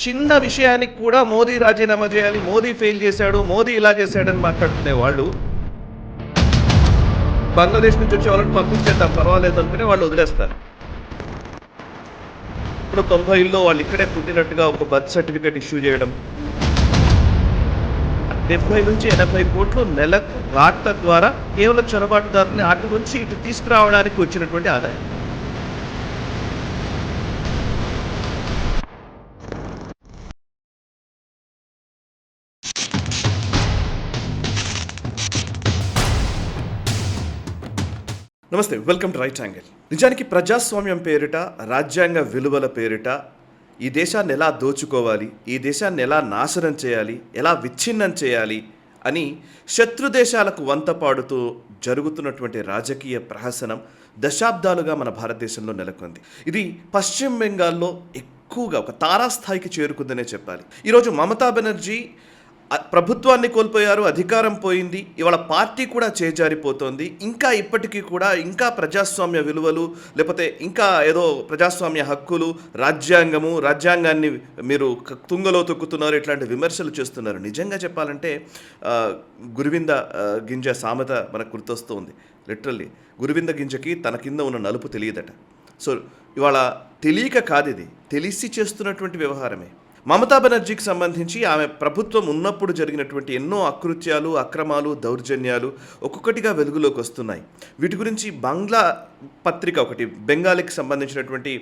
చిన్న విషయానికి కూడా మోదీ రాజీనామా చేయాలి, మోదీ ఫెయిల్ చేశాడు, మోదీ ఇలా చేశాడని మాట్లాడుకునే వాళ్ళు బంగ్లాదేశ్ నుంచి వచ్చే వాళ్ళని పంపించేద్దాం పర్వాలేదు అనుకునే వాళ్ళు వదిలేస్తారు. ఇప్పుడు 90లో వాళ్ళు ఇక్కడే పుట్టినట్టుగా ఒక బర్త్ సర్టిఫికేట్ ఇష్యూ చేయడం, 70 నుంచి 80 కోట్లు నెలకు వార్త ద్వారా కేవలం చొరబాటుదారుని అటు నుంచి ఇటు తీసుకురావడానికి వచ్చినటువంటి ఆదాయం. నమస్తే, వెల్కమ్ టు రైట్ యాంగిల్. నిజానికి ప్రజాస్వామ్యం పేరిట, రాజ్యాంగ విలువల పేరిట ఈ దేశాన్ని ఎలా దోచుకోవాలి, ఈ దేశాన్ని ఎలా నాశనం చేయాలి, ఎలా విచ్ఛిన్నం చేయాలి అని శత్రు దేశాలకు వంత పాడుతూ జరుగుతున్నటువంటి రాజకీయ ప్రహసనం దశాబ్దాలుగా మన భారతదేశంలో నెలకొంది. ఇది పశ్చిమ బెంగాల్లో ఎక్కువగా ఒక తారాస్థాయికి చేరుకుందనే చెప్పాలి. ఈరోజు మమతా బెనర్జీ ప్రభుత్వాన్ని కోల్పోయారు, అధికారం పోయింది, ఇవాళ పార్టీ కూడా చేజారిపోతోంది. ఇంకా ఇప్పటికీ కూడా ఇంకా ప్రజాస్వామ్య విలువలు, లేకపోతే ఇంకా ఏదో ప్రజాస్వామ్య హక్కులు, రాజ్యాంగాన్ని మీరు తుంగలో తొక్కుతున్నారు, ఇట్లాంటి విమర్శలు చేస్తున్నారు. నిజంగా చెప్పాలంటే గురువింద గింజ సామెత మనకు గుర్తొస్తూ ఉంది. లిటరల్లీ గురువింద గింజకి తన కింద ఉన్న నలుపు తెలియదట. సో ఇవాళ తెలియక కాదు, ఇది తెలిసి చేస్తున్నటువంటి వ్యవహారమే. మమతా బెనర్జీకి సంబంధించి ఆమె ప్రభుత్వం ఉన్నప్పుడు జరిగినటువంటి ఎన్నో అకృత్యాలు, అక్రమాలు, దౌర్జన్యాలు ఒక్కొక్కటిగా వెలుగులోకి వస్తున్నాయి. వీటి గురించి బంగ్లా పత్రిక, ఒకటి బెంగాలీకి సంబంధించినటువంటి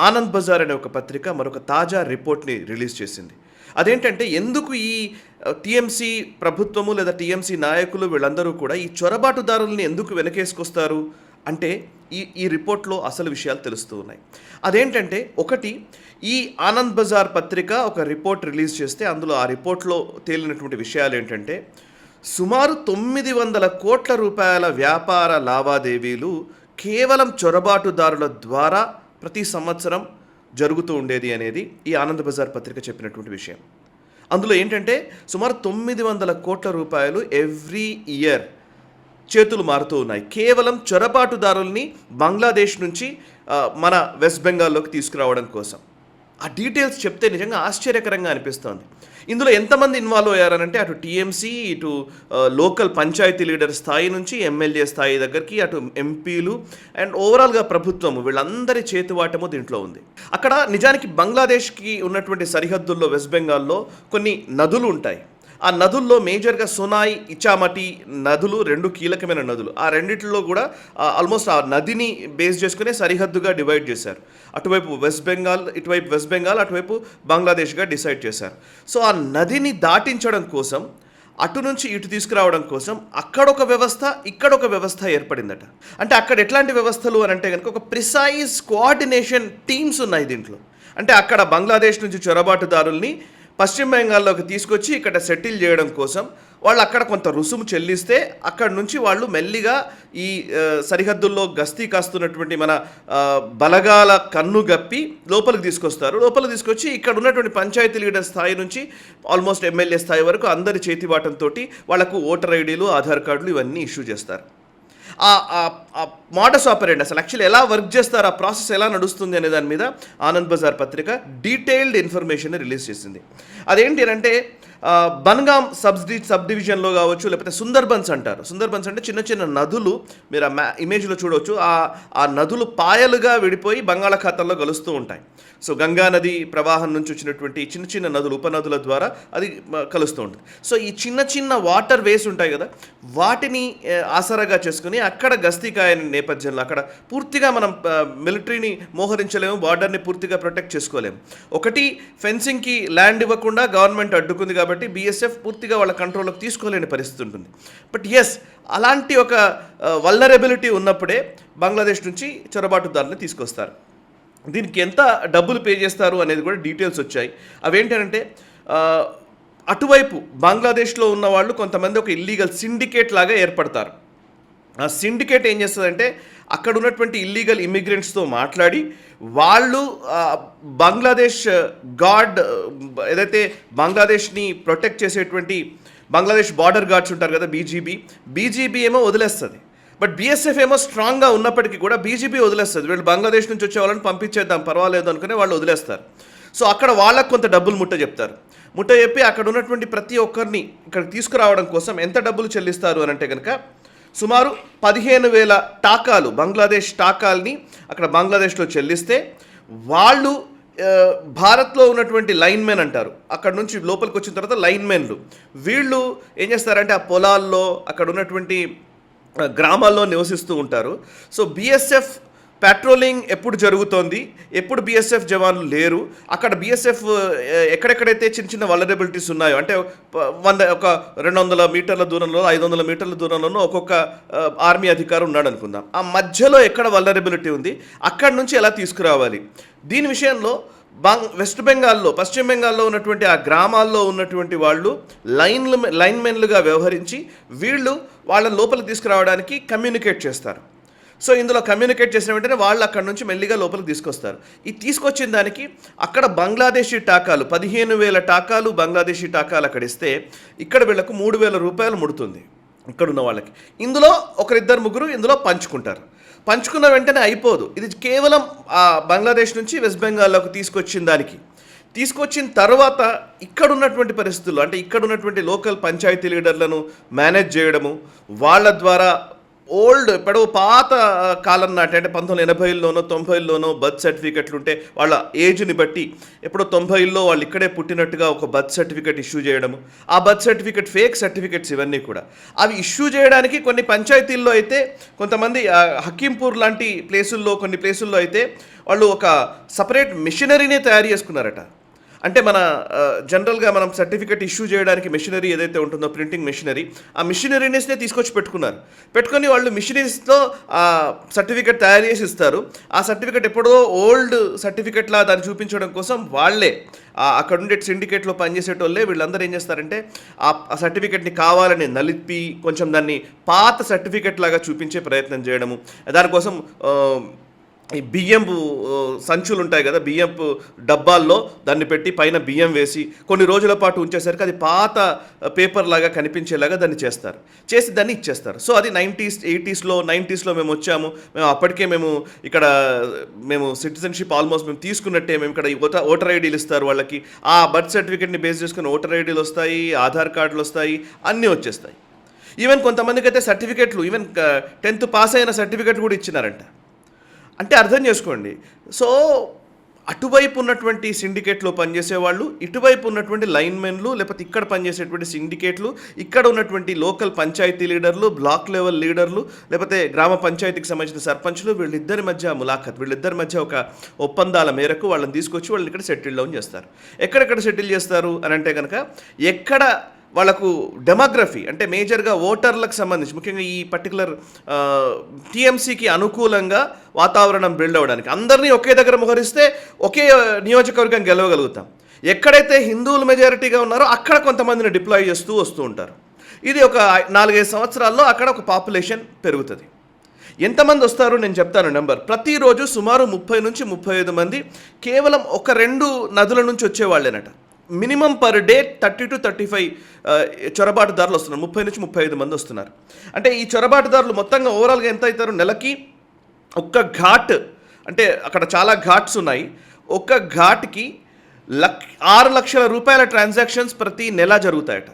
ఆనంద్ బజార్ అనే ఒక పత్రిక మరొక తాజా రిపోర్ట్ని రిలీజ్ చేసింది. అదేంటంటే ఎందుకు ఈ టీఎంసీ ప్రభుత్వము లేదా టీఎంసీ నాయకులు వీళ్ళందరూ కూడా ఈ చొరబాటుదారుల్ని ఎందుకు వెనకేసుకొస్తారు అంటే ఈ రిపోర్ట్లో అసలు విషయాలు తెలుస్తూ ఉన్నాయి. అదేంటంటే, ఒకటి, ఈ ఆనంద్ బజార్ పత్రిక ఒక రిపోర్ట్ రిలీజ్ చేస్తే అందులో ఆ రిపోర్ట్లో తేలినటువంటి విషయాలు ఏంటంటే, సుమారు 900 కోట్ల రూపాయల వ్యాపార లావాదేవీలు కేవలం చొరబాటుదారుల ద్వారా ప్రతి సంవత్సరం జరుగుతూ ఉండేది అనేది ఈ ఆనంద్ బజార్ పత్రిక చెప్పినటువంటి విషయం. అందులో ఏంటంటే సుమారు 900 కోట్ల రూపాయలు ఎవ్రీ ఇయర్ చేతులు మారుతూ ఉన్నాయి, కేవలం చొరబాటుదారుల్ని బంగ్లాదేశ్ నుంచి మన వెస్ట్ బెంగాల్లోకి తీసుకురావడం కోసం. ఆ డీటెయిల్స్ చెప్తే నిజంగా ఆశ్చర్యకరంగా అనిపిస్తోంది. ఇందులో ఎంతమంది ఇన్వాల్వ్ అయ్యారనంటే, అటు టీఎంసీ, ఇటు లోకల్ పంచాయతీ లీడర్ స్థాయి నుంచి ఎమ్మెల్యే స్థాయి దగ్గరికి, అటు ఎంపీలు అండ్ ఓవరాల్గా ప్రభుత్వము, వీళ్ళందరి చేతివాటము దీంట్లో ఉంది. అక్కడ నిజానికి బంగ్లాదేశ్కి ఉన్నటువంటి సరిహద్దుల్లో వెస్ట్ బెంగాల్లో కొన్ని నదులు ఉంటాయి. ఆ నదుల్లో మేజర్గా సోనాయ్, ఇచామటి నదులు రెండు కీలకమైన నదులు. ఆ రెండిట్లో కూడా ఆల్మోస్ట్ ఆ నదిని బేస్ చేసుకునే సరిహద్దుగా డివైడ్ చేశారు. అటువైపు వెస్ట్ బెంగాల్, ఇటువైపు వెస్ట్ బెంగాల్, అటువైపు బంగ్లాదేశ్గా డిసైడ్ చేశారు. సో ఆ నదిని దాటించడం కోసం, అటు నుంచి ఇటు తీసుకురావడం కోసం అక్కడొక వ్యవస్థ, ఇక్కడొక వ్యవస్థ ఏర్పడిందట. అంటే అక్కడ ఎట్లాంటి వ్యవస్థలు అని అంటే కనుక ఒక ప్రిసైజ్ కోఆర్డినేషన్ టీమ్స్ ఉన్నాయి దీంట్లో. అంటే అక్కడ బంగ్లాదేశ్ నుంచి చొరబాటుదారుల్ని పశ్చిమ బెంగాల్లోకి తీసుకొచ్చి ఇక్కడ సెటిల్ చేయడం కోసం వాళ్ళు అక్కడ కొంత రుసుము చెల్లిస్తే అక్కడ నుంచి వాళ్ళు మెల్లిగా ఈ సరిహద్దుల్లో గస్తీ కాస్తున్నటువంటి మన బలగాల కన్ను గప్పి లోపలికి తీసుకొస్తారు. లోపలికి తీసుకొచ్చి ఇక్కడ ఉన్నటువంటి పంచాయతీ లీడర్ స్థాయి నుంచి ఆల్మోస్ట్ ఎమ్మెల్యే స్థాయి వరకు అందరి చేతివాటంతో వాళ్లకు ఓటర్ ఐడీలు, ఆధార్ కార్డులు ఇవన్నీ ఇష్యూ చేస్తారు. ఆ మోడస్ ఆపరేండి అసలు యాక్చువల్లీ ఎలా వర్క్ చేస్తారు, ఆ ప్రాసెస్ ఎలా నడుస్తుంది అనే దాని మీద ఆనంద్ బజార్ పత్రిక డీటెయిల్డ్ ఇన్ఫర్మేషన్ రిలీజ్ చేసింది. అదేంటి అంటే, బన్గాం సబ్ డివిజన్లో కావచ్చు, లేకపోతే సుందర్బన్స్ అంటారు. సుందర్బన్స్ అంటే చిన్న చిన్న నదులు, మీరు ఆ ఇమేజ్లో చూడవచ్చు. ఆ నదులు పాయలుగా విడిపోయి బంగాళాఖాతంలో కలుస్తూ ఉంటాయి. సో గంగా నది ప్రవాహం నుంచి వచ్చినటువంటి చిన్న చిన్న నదులు, ఉపనదుల ద్వారా అది కలుస్తూ ఉంటుంది. సో ఈ చిన్న చిన్న వాటర్ వేస్ ఉంటాయి కదా, వాటిని ఆసరాగా చేసుకుని అక్కడ గస్తీకాయని నేపథ్యంలో అక్కడ పూర్తిగా మనం మిలిటరీని మోహరించలేము, బార్డర్ని పూర్తిగా ప్రొటెక్ట్ చేసుకోలేము. ఒకటి, ఫెన్సింగ్కి ల్యాండ్ ఇవ్వకుండా గవర్నమెంట్ అడ్డుకుంది కాబట్టి బీఎస్ఎఫ్ పూర్తిగా వాళ్ళ కంట్రోల్లోకి తీసుకోలేని పరిస్థితి ఉంటుంది. బట్ ఎస్, అలాంటి ఒక వల్నరబిలిటీ ఉన్నప్పుడే బంగ్లాదేశ్ నుంచి చొరబాటుదారులను తీసుకొస్తారు. దీనికి ఎంత డబ్బులు పే చేస్తారు అనేది కూడా డీటెయిల్స్ వచ్చాయి. అవేంటంటే, అటువైపు బంగ్లాదేశ్లో ఉన్న వాళ్ళు కొంతమంది ఒక ఇల్లీగల్ సిండికేట్ లాగా ఏర్పడతారు. ఆ సిండికేట్ ఏం చేస్తుందంటే, అక్కడ ఉన్నటువంటి ఇల్లీగల్ ఇమిగ్రెంట్స్తో మాట్లాడి వాళ్ళు బంగ్లాదేశ్ గార్డ్, ఏదైతే బంగ్లాదేశ్ని ప్రొటెక్ట్ చేసేటువంటి బంగ్లాదేశ్ బార్డర్ గార్డ్స్ ఉంటారు కదా, బీజీబీ ఏమో వదిలేస్తుంది. బట్ బీఎస్ఎఫ్ ఏమో స్ట్రాంగ్గా ఉన్నప్పటికీ కూడా బీజేపీ వదిలేస్తుంది. వీళ్ళు బంగ్లాదేశ్ నుంచి వచ్చే వాళ్ళని పంపించేద్దాం పర్వాలేదు అనుకునే వాళ్ళు వదిలేస్తారు. సో అక్కడ వాళ్ళకు కొంత డబ్బులు ముట్ట చెప్తారు. ముట్ట చెప్పి అక్కడ ఉన్నటువంటి ప్రతి ఒక్కరిని ఇక్కడ తీసుకురావడం కోసం ఎంత డబ్బులు చెల్లిస్తారు అని అంటే కనుక సుమారు 15,000 టాకాలు, బంగ్లాదేశ్ టాకాల్ని అక్కడ బంగ్లాదేశ్లో చెల్లిస్తే వాళ్ళు భారత్లో ఉన్నటువంటి లైన్మెన్ అంటారు, అక్కడ నుంచి లోపలికి వచ్చిన తర్వాత లైన్మెన్లు వీళ్ళు ఏం చేస్తారంటే ఆ పొలాల్లో అక్కడ ఉన్నటువంటి గ్రామాల్లో నివసిస్తూ ఉంటారు. సో బీఎస్ఎఫ్ పెట్రోలింగ్ ఎప్పుడు జరుగుతోంది, ఎప్పుడు బీఎస్ఎఫ్ జవాన్లు లేరు, అక్కడ బీఎస్ఎఫ్ ఎక్కడెక్కడైతే చిన్న చిన్న వలరబిలిటీస్ ఉన్నాయో, అంటే ఒక 200 మీటర్ల దూరంలో 500 మీటర్ల దూరంలోనూ ఒక్కొక్క ఆర్మీ అధికారి ఉన్నాడు అనుకుందాం, ఆ మధ్యలో ఎక్కడ వలరబిలిటీ ఉంది అక్కడి నుంచి ఎలా తీసుకురావాలి. దీని విషయంలో వెస్ట్ బెంగాల్లో, పశ్చిమ బెంగాల్లో ఉన్నటువంటి ఆ గ్రామాల్లో ఉన్నటువంటి వాళ్ళు లైన్మెన్లుగా వ్యవహరించి వీళ్ళు వాళ్ళని లోపలికి తీసుకురావడానికి కమ్యూనికేట్ చేస్తారు. సో ఇందులో కమ్యూనికేట్ చేసిన వెంటనే వాళ్ళు అక్కడ నుంచి మెల్లిగా లోపలికి తీసుకొస్తారు. ఈ తీసుకొచ్చిన దానికి అక్కడ బంగ్లాదేశీ టాకాలు 15,000 టాకాలు బంగ్లాదేశీ టాకాలు అక్కడ ఇస్తే ఇక్కడ వీళ్ళకు 3,000 రూపాయలు ముడుతుంది ఇక్కడ ఉన్న వాళ్ళకి. ఇందులో ఒకరిద్దరు ముగ్గురు ఇందులో పంచుకుంటారు. పంచుకున్న వెంటనే అయిపోదు, ఇది కేవలం బంగ్లాదేశ్ నుంచి వెస్ట్ బెంగాల్లోకి తీసుకొచ్చిన తర్వాత ఇక్కడ ఉన్నటువంటి పరిస్థితుల్లో, అంటే ఇక్కడ ఉన్నటువంటి లోకల్ పంచాయతీ లీడర్లను మేనేజ్ చేయడము, వాళ్ళ ద్వారా ఎప్పుడో పాత కాలం నాటి, అంటే 1980లోనో 90లోనో బర్త్ సర్టిఫికెట్లు ఉంటే వాళ్ళ ఏజ్ని బట్టి ఎప్పుడో 90లో వాళ్ళు ఇక్కడే పుట్టినట్టుగా ఒక బర్త్ సర్టిఫికెట్ ఇష్యూ చేయడము, ఆ బర్త్ సర్టిఫికెట్ ఫేక్ సర్టిఫికెట్స్ ఇవన్నీ కూడా అవి ఇష్యూ చేయడానికి కొన్ని పంచాయతీల్లో అయితే, కొంతమంది హకీంపూర్ లాంటి కొన్ని ప్లేసుల్లో అయితే వాళ్ళు ఒక సపరేట్ మిషనరీనే తయారు చేసుకున్నారట. అంటే మన జనరల్గా మనం సర్టిఫికెట్ ఇష్యూ చేయడానికి మెషినరీ ఏదైతే ఉంటుందో, ప్రింటింగ్ మెషినరీ, ఆ మిషనరీస్నే తీసుకొచ్చి పెట్టుకొని వాళ్ళు మిషనరీస్తో ఆ సర్టిఫికెట్ తయారు చేసి ఇస్తారు. ఆ సర్టిఫికెట్ ఎప్పుడో ఓల్డ్ సర్టిఫికెట్లా దాన్ని చూపించడం కోసం వాళ్ళే అక్కడ ఉండే సిండికేట్లో పనిచేసేటోళ్ళే వీళ్ళందరూ ఏం చేస్తారంటే ఆ సర్టిఫికెట్ని కావాలని నలిపి కొంచెం దాన్ని పాత సర్టిఫికెట్ లాగా చూపించే ప్రయత్నం చేయడము. దానికోసం ఈ బియ్యంపు సంచులు ఉంటాయి కదా, బియ్యంపు డబ్బాల్లో దాన్ని పెట్టి పైన బియ్యం వేసి కొన్ని రోజుల పాటు ఉంచేసరికి అది పాత పేపర్ లాగా కనిపించేలాగా దాన్ని చేసి దాన్ని ఇచ్చేస్తారు. సో అది 90s 80sలో 90sలో మేము వచ్చాము, అప్పటికే ఇక్కడ సిటిజన్షిప్ ఆల్మోస్ట్ మేము తీసుకున్నట్టే, మేము ఇక్కడ ఓటర్ ఐడీలు ఇస్తారు వాళ్ళకి, ఆ బర్త్ సర్టిఫికేట్ని బేస్ చేసుకుని ఓటర్ ఐడీలు వస్తాయి, ఆధార్ కార్డులు వస్తాయి, అన్నీ వచ్చేస్తాయి. ఈవెన్ కొంతమందికి అయితే సర్టిఫికెట్లు, ఈవెన్ 10th పాస్ అయిన సర్టిఫికెట్ కూడా ఇచ్చినారంట. అంటే అర్థం చేసుకోండి. సో అటువైపు ఉన్నటువంటి సిండికేట్లో పనిచేసేవాళ్ళు, ఇటువైపు ఉన్నటువంటి లైన్మెన్లు, లేకపోతే ఇక్కడ పనిచేసేటువంటి సిండికేట్లు, ఇక్కడ ఉన్నటువంటి లోకల్ పంచాయతీ లీడర్లు, బ్లాక్ లెవెల్ లీడర్లు, లేకపోతే గ్రామ పంచాయతీకి సంబంధించిన సర్పంచ్లు, వీళ్ళిద్దరి మధ్య వీళ్ళిద్దరి మధ్య ఒక ఒప్పందాల మేరకు వాళ్ళని తీసుకొచ్చి వాళ్ళని ఇక్కడ సెటిల్ డౌన్ చేస్తారు. ఎక్కడెక్కడ సెటిల్ చేస్తారు అని అంటే కనుక, ఎక్కడ వాళ్ళకు డెమోగ్రఫీ, అంటే మేజర్గా ఓటర్లకు సంబంధించి, ముఖ్యంగా ఈ పర్టికులర్ టీఎంసీకి అనుకూలంగా వాతావరణం బిల్డ్ అవ్వడానికి, అందరినీ ఒకే దగ్గర మోహరిస్తే ఒకే నియోజకవర్గం గెలవగలుగుతాం. ఎక్కడైతే హిందువులు మెజారిటీగా ఉన్నారో అక్కడ కొంతమందిని డిప్లాయ్ చేస్తూ వస్తూ ఉంటారు. ఇది ఒక 4-5 సంవత్సరాల్లో అక్కడ ఒక పాపులేషన్ పెరుగుతుంది. ఎంతమంది వస్తారు నేను చెప్తాను నెంబర్. ప్రతిరోజు సుమారు 30 నుంచి 35 మంది కేవలం 1-2 నదుల నుంచి వచ్చేవాళ్ళేనట. మినిమం పర్ డే 30 to 35 చొరబాటుదారులు వస్తున్నారు. 30 నుంచి 35 మంది వస్తున్నారు. అంటే ఈ చొరబాటుదారులు మొత్తంగా ఓవరాల్గా ఎంత అవుతారు, నెలకి ఒక్క ఘాట్, అంటే అక్కడ చాలా ఘాట్స్ ఉన్నాయి, ఒక్క ఘాట్కి 6 లక్షల రూపాయల ట్రాన్సాక్షన్స్ ప్రతి నెల జరుగుతాయట.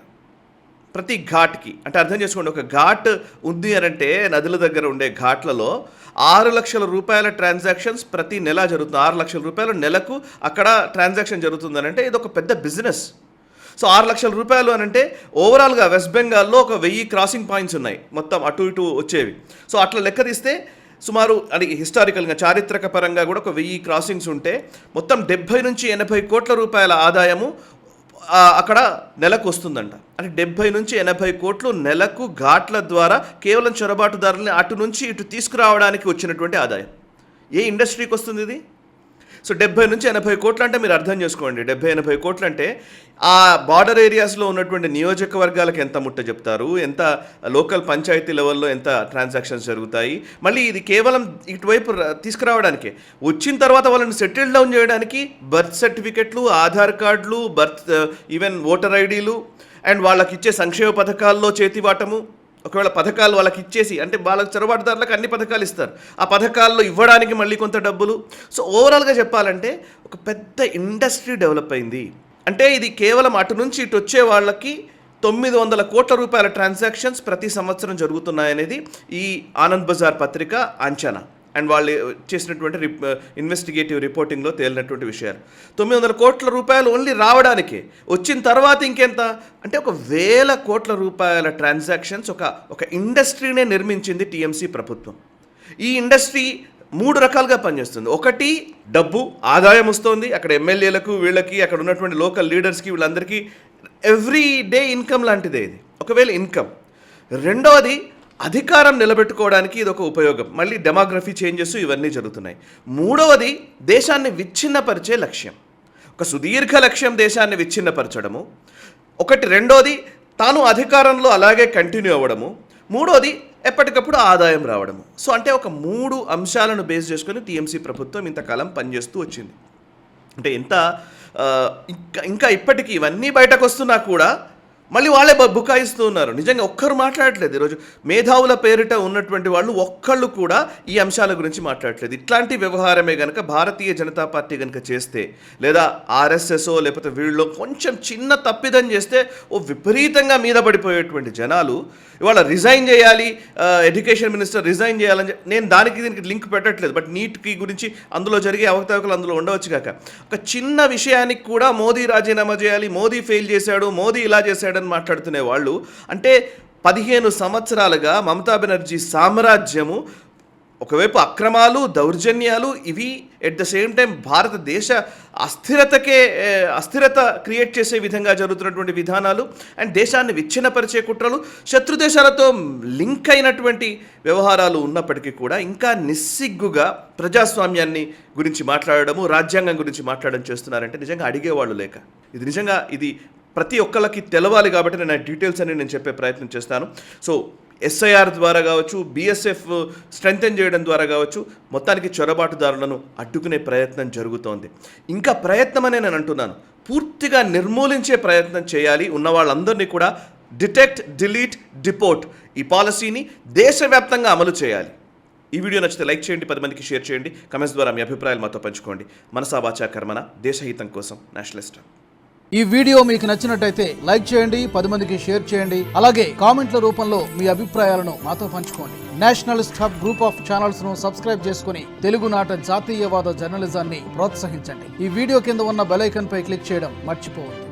ప్రతి ఘాట్కి, అంటే అర్థం చేసుకోండి, ఒక ఘాట్ ఉంది అని అంటే నదుల దగ్గర ఉండే ఘాట్లలో 6 లక్షల రూపాయల ట్రాన్సాక్షన్స్ ప్రతి నెల జరుగుతుంది. 6 లక్షల రూపాయలు నెలకు అక్కడ ట్రాన్సాక్షన్ జరుగుతుందని అంటే ఇది ఒక పెద్ద బిజినెస్. సో 6 లక్షల రూపాయలు అని అంటే ఓవరాల్గా వెస్ట్ బెంగాల్లో ఒక 1000 క్రాసింగ్ పాయింట్స్ ఉన్నాయి మొత్తం అటు ఇటు వచ్చేవి. సో అట్లా లెక్క తీస్తే సుమారు అది హిస్టారికల్గా చారిత్రక పరంగా కూడా ఒక 1000 క్రాసింగ్స్ ఉంటే మొత్తం 70 నుంచి 80 కోట్ల రూపాయల ఆదాయము అక్కడ నెలకు వస్తుందంట. అంటే 70 నుంచి 80 కోట్లు నెలకు ఘాట్ల ద్వారా కేవలం చొరబాటుదారుల్ని అటు నుంచి ఇటు తీసుకురావడానికి వచ్చినటువంటి ఆదాయం. ఏ ఇండస్ట్రీకి వస్తుంది ఇది? సో 70 నుంచి 80 కోట్లు అంటే మీరు అర్థం చేసుకోండి. 70-80 కోట్లు అంటే ఆ బార్డర్ ఏరియాస్లో ఉన్నటువంటి నియోజకవర్గాలకు ఎంత ముట్ట చెప్తారు, ఎంత లోకల్ పంచాయతీ లెవెల్లో ఎంత ట్రాన్సాక్షన్స్ జరుగుతాయి. మళ్ళీ ఇది కేవలం ఇటువైపు తీసుకురావడానికే, వచ్చిన తర్వాత వాళ్ళని సెటిల్ డౌన్ చేయడానికి బర్త్ సర్టిఫికెట్లు, ఆధార్ కార్డులు, ఈవెన్ ఓటర్ ఐడీలు, అండ్ వాళ్ళకి ఇచ్చే సంక్షేమ పథకాల్లో చేతివాటము, ఒకవేళ పథకాలు వాళ్ళకి ఇచ్చేసి, అంటే వాళ్ళకి చొరబాటుదారులకు అన్ని పథకాలు ఇస్తారు, ఆ పథకాల్లో ఇవ్వడానికి మళ్ళీ కొంత డబ్బులు. సో ఓవరాల్గా చెప్పాలంటే ఒక పెద్ద ఇండస్ట్రీ డెవలప్ అయింది. అంటే ఇది కేవలం అటు నుంచి ఇటు వచ్చే వాళ్ళకి 900 కోట్ల రూపాయల ట్రాన్సాక్షన్స్ ప్రతి సంవత్సరం జరుగుతున్నాయనేది ఈ ఆనంద్ బజార్ పత్రిక అంచనా. అండ్ వాళ్ళు చేసినటువంటి ఇన్వెస్టిగేటివ్ రిపోర్టింగ్లో తేలినటువంటి విషయాలు. 900 కోట్ల రూపాయలు ఓన్లీ రావడానికే. వచ్చిన తర్వాత ఇంకెంత అంటే 1,000 కోట్ల రూపాయల ట్రాన్సాక్షన్స్ ఒక ఇండస్ట్రీనే నిర్మించింది టీఎంసీ ప్రభుత్వం. ఈ ఇండస్ట్రీ 3 రకాలుగా పనిచేస్తుంది. ఒకటి, డబ్బు ఆదాయం వస్తుంది అక్కడ ఎమ్మెల్యేలకు, వీళ్ళకి, అక్కడ ఉన్నటువంటి లోకల్ లీడర్స్కి, వీళ్ళందరికీ ఎవ్రీ డే ఇన్కమ్ లాంటిదే ఇది, ఒకవేళ ఇన్కమ్. రెండవది, అధికారం నిలబెట్టుకోవడానికి ఇది ఒక ఉపయోగం, మళ్ళీ డెమోగ్రఫీ చేంజెస్ ఇవన్నీ జరుగుతున్నాయి. మూడవది, దేశాన్ని విచ్ఛిన్నపరిచే లక్ష్యం, ఒక సుదీర్ఘ లక్ష్యం దేశాన్ని విచ్ఛిన్నపరచడము ఒకటి. రెండోది, తాను అధికారంలో అలాగే కంటిన్యూ అవ్వడము. మూడోది, ఎప్పటికప్పుడు ఆదాయం రావడము. సో అంటే ఒక 3 అంశాలను బేస్ చేసుకొని టీఎంసీ ప్రభుత్వం ఇంతకాలం పనిచేస్తూ వచ్చింది. అంటే ఇంకా ఇప్పటికీ ఇవన్నీ బయటకు వస్తున్నా కూడా మళ్ళీ వాళ్ళే బుకాయిస్తూ ఉన్నారు. నిజంగా ఒక్కరు మాట్లాడట్లేదు. ఈరోజు మేధావుల పేరిట ఉన్నటువంటి వాళ్ళు ఒక్కళ్ళు కూడా ఈ అంశాల గురించి మాట్లాడట్లేదు. ఇట్లాంటి వ్యవహారమే కనుక భారతీయ జనతా పార్టీ కనుక చేస్తే, లేదా ఆర్ఎస్ఎస్ఓ లేకపోతే వీళ్ళు కొంచెం చిన్న తప్పిదం చేస్తే విపరీతంగా మీద పడిపోయేటువంటి జనాలు ఇవాళ రిజైన్ చేయాలి, ఎడ్యుకేషన్ మినిస్టర్ రిజైన్ చేయాలని నేను దీనికి లింక్ పెట్టట్లేదు. బట్ నీట్కి గురించి అందులో జరిగే అవకతవకలు అందులో ఉండవచ్చు కాక, ఒక చిన్న విషయానికి కూడా మోదీ రాజీనామా చేయాలి, మోదీ ఫెయిల్ చేశాడు, మోదీ ఇలా చేశాడని మాట్లాడుతునే వాళ్ళు. అంటే 15 సంవత్సరాలుగా మమతా బెనర్జీ సామ్రాజ్యము ఒకవైపు అక్రమాలు, దౌర్జన్యాలు, ఇవి ఎట్ ద సేమ్ టైం భారతదేశ అస్థిరత క్రియేట్ చేసే విధంగా జరుగుతున్నటువంటి విధానాలు, అండ్ దేశాన్ని విచ్ఛిన్నపరిచే కుట్రలు, శత్రు దేశాలతో లింక్ అయినటువంటి వ్యవహారాలు ఉన్నప్పటికీ కూడా ఇంకా నిస్సిగ్గుగా ప్రజాస్వామ్యాన్ని గురించి మాట్లాడడము, రాజ్యాంగం గురించి మాట్లాడడం చేస్తున్నారంటే నిజంగా అడిగేవాళ్ళు లేక. ఇది ప్రతి ఒక్కళ్ళకి తెలవాలి కాబట్టి నేను డీటెయిల్స్ అని నేను చెప్పే ప్రయత్నం చేస్తాను. సో ఎస్ఐఆర్ ద్వారా కావచ్చు, బిఎస్ఎఫ్ స్ట్రెంథెన్ చేయడం ద్వారా కావచ్చు, మొత్తానికి చొరబాటుదారులను అడ్డుకునే ప్రయత్నం జరుగుతోంది. ఇంకా ప్రయత్నం అనే నేను అంటున్నాను, పూర్తిగా నిర్మూలించే ప్రయత్నం చేయాలి. ఉన్న వాళ్ళందరినీ కూడా డిటెక్ట్, డిలీట్, డిపోర్ట్ ఈ పాలసీని దేశవ్యాప్తంగా అమలు చేయాలి. ఈ వీడియో నచ్చితే లైక్ చేయండి, 10 మందికి షేర్ చేయండి, కమెంట్స్ ద్వారా మీ అభిప్రాయాలు మాతో పంచుకోండి. మనసా వాచా కర్మణ, దేశహితం కోసం నేషనలిస్ట్. ఈ వీడియో మీకు నచ్చినట్టయితే లైక్ చేయండి, 10 మందికి షేర్ చేయండి, అలాగే కామెంట్ల రూపంలో మీ అభిప్రాయాలను మాతో పంచుకోండి. Nationalist hub group of channels ను సబ్స్క్రైబ్ చేసుకుని తెలుగునాట జాతీయవాద జర్నలిజాన్ని ప్రోత్సహించండి. ఈ వీడియో కింద ఉన్న బెల్ ఐకాన్ పై క్లిక్ చేయడం మర్చిపోవద్దు.